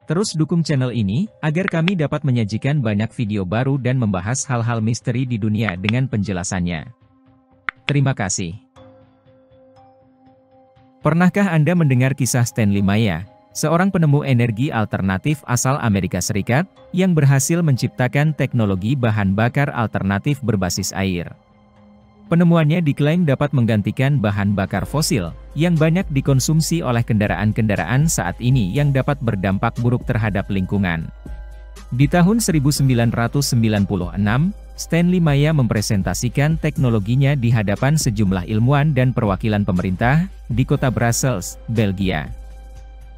Terus dukung channel ini, agar kami dapat menyajikan banyak video baru dan membahas hal-hal misteri di dunia dengan penjelasannya. Terima kasih. Pernahkah Anda mendengar kisah Stanley Maya, seorang penemu energi alternatif asal Amerika Serikat, yang berhasil menciptakan teknologi bahan bakar alternatif berbasis air? Penemuannya diklaim dapat menggantikan bahan bakar fosil, yang banyak dikonsumsi oleh kendaraan-kendaraan saat ini yang dapat berdampak buruk terhadap lingkungan. Di tahun 1996, Stanley Maya mempresentasikan teknologinya di hadapan sejumlah ilmuwan dan perwakilan pemerintah, di kota Brussels, Belgia.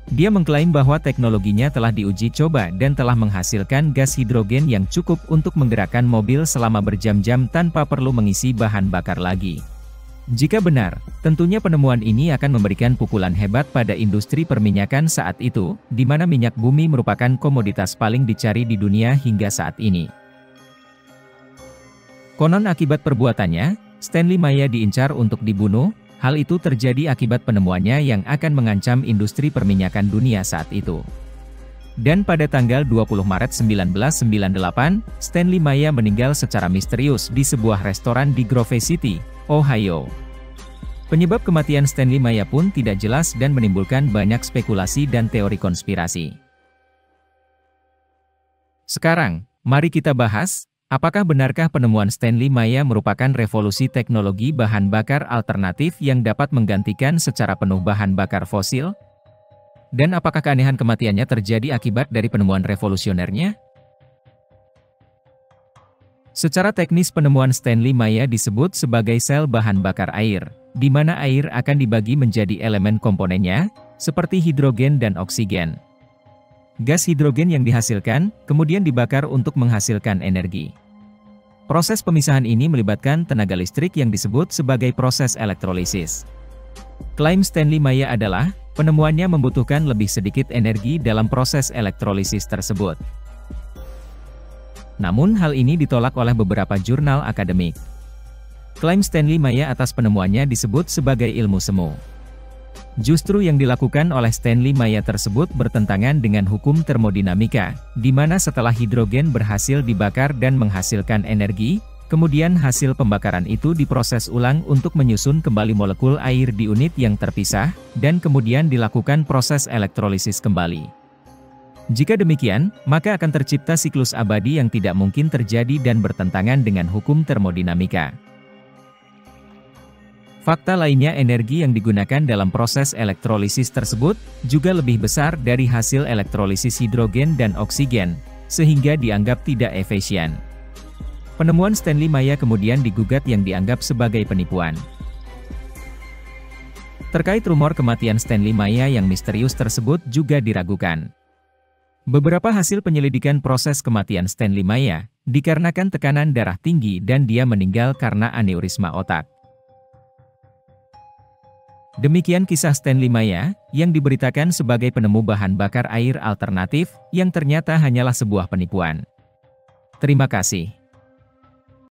Dia mengklaim bahwa teknologinya telah diuji coba dan telah menghasilkan gas hidrogen yang cukup untuk menggerakkan mobil selama berjam-jam tanpa perlu mengisi bahan bakar lagi. Jika benar, tentunya penemuan ini akan memberikan pukulan hebat pada industri perminyakan saat itu, di mana minyak bumi merupakan komoditas paling dicari di dunia hingga saat ini. Konon akibat perbuatannya, Stanley Maya diincar untuk dibunuh. Hal itu terjadi akibat penemuannya yang akan mengancam industri perminyakan dunia saat itu. Dan pada tanggal 20 Maret 1998, Stanley Maya meninggal secara misterius di sebuah restoran di Grove City, Ohio. Penyebab kematian Stanley Maya pun tidak jelas dan menimbulkan banyak spekulasi dan teori konspirasi. Sekarang, mari kita bahas, apakah benarkah penemuan Stanley Maya merupakan revolusi teknologi bahan bakar alternatif yang dapat menggantikan secara penuh bahan bakar fosil? Dan apakah keanehan kematiannya terjadi akibat dari penemuan revolusionernya? Secara teknis penemuan Stanley Maya disebut sebagai sel bahan bakar air, di mana air akan dibagi menjadi elemen komponennya, seperti hidrogen dan oksigen. Gas hidrogen yang dihasilkan, kemudian dibakar untuk menghasilkan energi. Proses pemisahan ini melibatkan tenaga listrik yang disebut sebagai proses elektrolisis. Klaim Stanley Maya adalah, penemuannya membutuhkan lebih sedikit energi dalam proses elektrolisis tersebut. Namun hal ini ditolak oleh beberapa jurnal akademik. Klaim Stanley Maya atas penemuannya disebut sebagai ilmu semu. Justru yang dilakukan oleh Stanley Maya tersebut bertentangan dengan hukum termodinamika, di mana setelah hidrogen berhasil dibakar dan menghasilkan energi, kemudian hasil pembakaran itu diproses ulang untuk menyusun kembali molekul air di unit yang terpisah, dan kemudian dilakukan proses elektrolisis kembali. Jika demikian, maka akan tercipta siklus abadi yang tidak mungkin terjadi dan bertentangan dengan hukum termodinamika. Fakta lainnya, energi yang digunakan dalam proses elektrolisis tersebut juga lebih besar dari hasil elektrolisis hidrogen dan oksigen, sehingga dianggap tidak efisien. Penemuan Stanley Maya kemudian digugat yang dianggap sebagai penipuan. Terkait rumor kematian Stanley Maya yang misterius tersebut juga diragukan. Beberapa hasil penyelidikan proses kematian Stanley Maya, dikarenakan tekanan darah tinggi dan dia meninggal karena aneurisma otak. Demikian kisah Stanley Maya, yang diberitakan sebagai penemu bahan bakar air alternatif, yang ternyata hanyalah sebuah penipuan. Terima kasih.